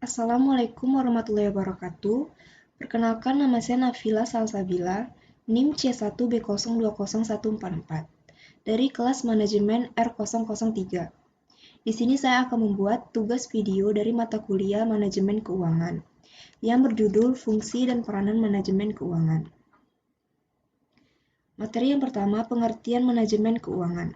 Assalamualaikum warahmatullahi wabarakatuh. Perkenalkan, nama saya Nafila Salsabila, NIM C1B0201444 dari kelas manajemen R003. Di sini saya akan membuat tugas video dari mata kuliah manajemen keuangan yang berjudul Fungsi dan Peranan Manajemen Keuangan. Materi yang pertama, pengertian manajemen keuangan.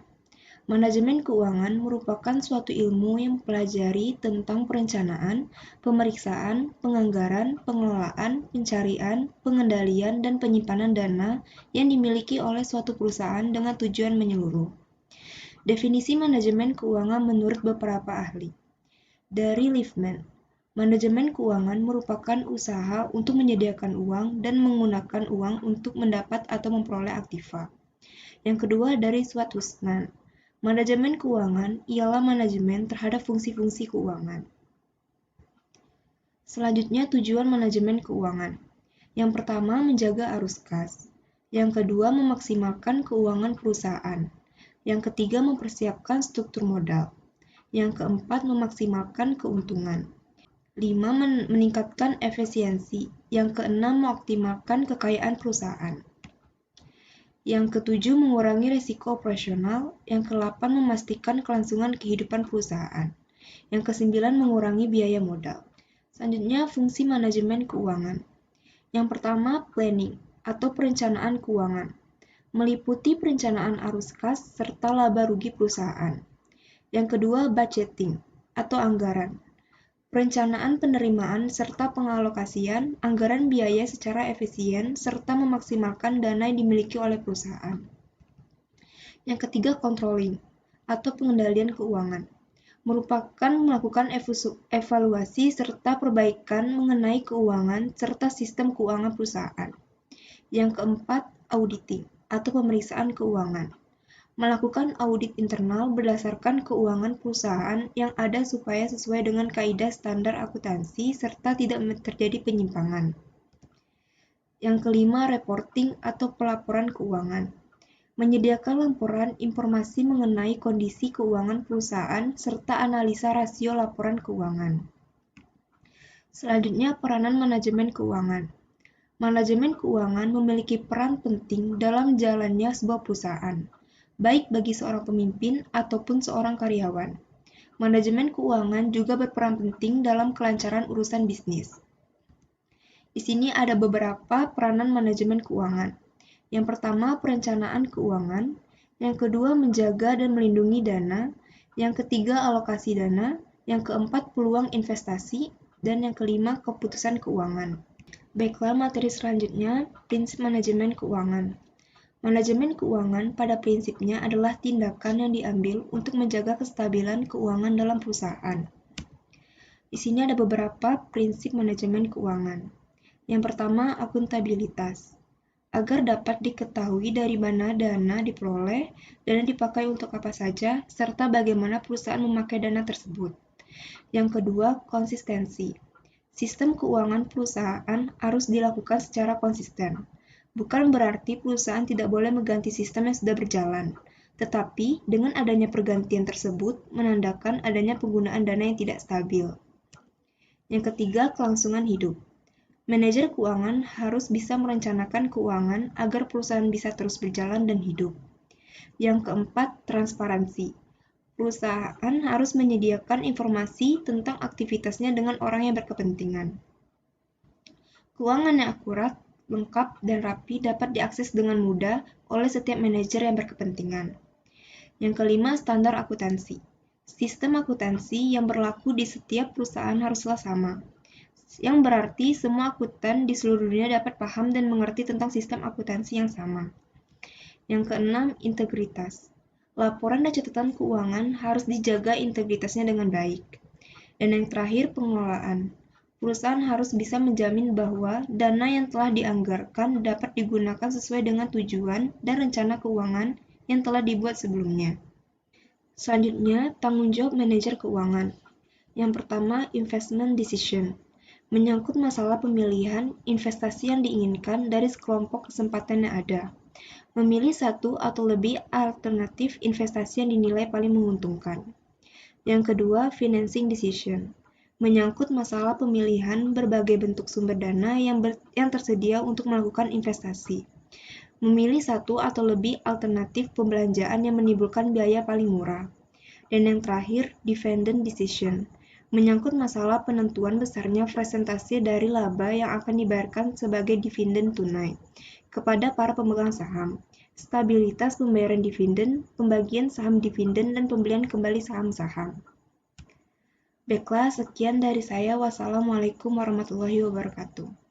Manajemen keuangan merupakan suatu ilmu yang mempelajari tentang perencanaan, pemeriksaan, penganggaran, pengelolaan, pencarian, pengendalian, dan penyimpanan dana yang dimiliki oleh suatu perusahaan dengan tujuan menyeluruh. Definisi manajemen keuangan menurut beberapa ahli. Dari Liefman, manajemen keuangan merupakan usaha untuk menyediakan uang dan menggunakan uang untuk mendapat atau memperoleh aktiva. Yang kedua dari Swatusnan, manajemen keuangan ialah manajemen terhadap fungsi-fungsi keuangan. Selanjutnya, tujuan manajemen keuangan. Yang pertama, menjaga arus kas. Yang kedua, memaksimalkan keuangan perusahaan. Yang ketiga, mempersiapkan struktur modal. Yang keempat, memaksimalkan keuntungan. 5. Meningkatkan efisiensi. Yang keenam, mengoptimalkan kekayaan perusahaan. Yang ketujuh, mengurangi risiko operasional. Yang kedelapan, memastikan kelangsungan kehidupan perusahaan. Yang kesembilan, mengurangi biaya modal. Selanjutnya, fungsi manajemen keuangan. Yang pertama, planning atau perencanaan keuangan. Meliputi perencanaan arus kas serta laba rugi perusahaan. Yang kedua, budgeting atau anggaran. Perencanaan penerimaan serta pengalokasian anggaran biaya secara efisien serta memaksimalkan dana yang dimiliki oleh perusahaan. Yang ketiga, controlling atau pengendalian keuangan. Merupakan melakukan evaluasi serta perbaikan mengenai keuangan serta sistem keuangan perusahaan. Yang keempat, auditing atau pemeriksaan keuangan. Melakukan audit internal berdasarkan keuangan perusahaan yang ada supaya sesuai dengan kaidah standar akuntansi serta tidak terjadi penyimpangan. Yang kelima, reporting atau pelaporan keuangan. Menyediakan laporan informasi mengenai kondisi keuangan perusahaan serta analisa rasio laporan keuangan. Selanjutnya, peranan manajemen keuangan. Manajemen keuangan memiliki peran penting dalam jalannya sebuah perusahaan, baik bagi seorang pemimpin ataupun seorang karyawan. Manajemen keuangan juga berperan penting dalam kelancaran urusan bisnis. Di sini ada beberapa peranan manajemen keuangan. Yang pertama, perencanaan keuangan. Yang kedua, menjaga dan melindungi dana. Yang ketiga, alokasi dana. Yang keempat, peluang investasi. Dan yang kelima, keputusan keuangan. Baiklah, materi selanjutnya, prinsip manajemen keuangan. Manajemen keuangan pada prinsipnya adalah tindakan yang diambil untuk menjaga kestabilan keuangan dalam perusahaan. Di sini ada beberapa prinsip manajemen keuangan. Yang pertama, akuntabilitas. Agar dapat diketahui dari mana dana diperoleh, dana dipakai untuk apa saja, serta bagaimana perusahaan memakai dana tersebut. Yang kedua, konsistensi. Sistem keuangan perusahaan harus dilakukan secara konsisten. Bukan berarti perusahaan tidak boleh mengganti sistem yang sudah berjalan, tetapi dengan adanya pergantian tersebut menandakan adanya penggunaan dana yang tidak stabil. Yang ketiga, kelangsungan hidup. Manajer keuangan harus bisa merencanakan keuangan agar perusahaan bisa terus berjalan dan hidup. Yang keempat, transparansi. Perusahaan harus menyediakan informasi tentang aktivitasnya dengan orang yang berkepentingan. Keuangan yang akurat, lengkap, dan rapi dapat diakses dengan mudah oleh setiap manajer yang berkepentingan. Yang kelima, standar akuntansi. Sistem akuntansi yang berlaku di setiap perusahaan haruslah sama, yang berarti semua akuntan di seluruh dunia dapat paham dan mengerti tentang sistem akuntansi yang sama. Yang keenam, integritas. Laporan dan catatan keuangan harus dijaga integritasnya dengan baik. Dan yang terakhir, pengelolaan. Perusahaan harus bisa menjamin bahwa dana yang telah dianggarkan dapat digunakan sesuai dengan tujuan dan rencana keuangan yang telah dibuat sebelumnya. Selanjutnya, tanggung jawab manajer keuangan. Yang pertama, investment decision. Menyangkut masalah pemilihan investasi yang diinginkan dari sekelompok kesempatan yang ada. Memilih satu atau lebih alternatif investasi yang dinilai paling menguntungkan. Yang kedua, financing decision. menyangkut masalah pemilihan berbagai bentuk sumber dana yang tersedia untuk melakukan investasi. Memilih satu atau lebih alternatif pembelanjaan yang menimbulkan biaya paling murah. Dan yang terakhir, dividend decision, menyangkut masalah penentuan besarnya presentasi dari laba yang akan dibayarkan sebagai dividen tunai kepada para pemegang saham, stabilitas pembayaran dividen, pembagian saham dividen, dan pembelian kembali saham-saham. Baiklah, sekian dari saya. Wassalamualaikum warahmatullahi wabarakatuh.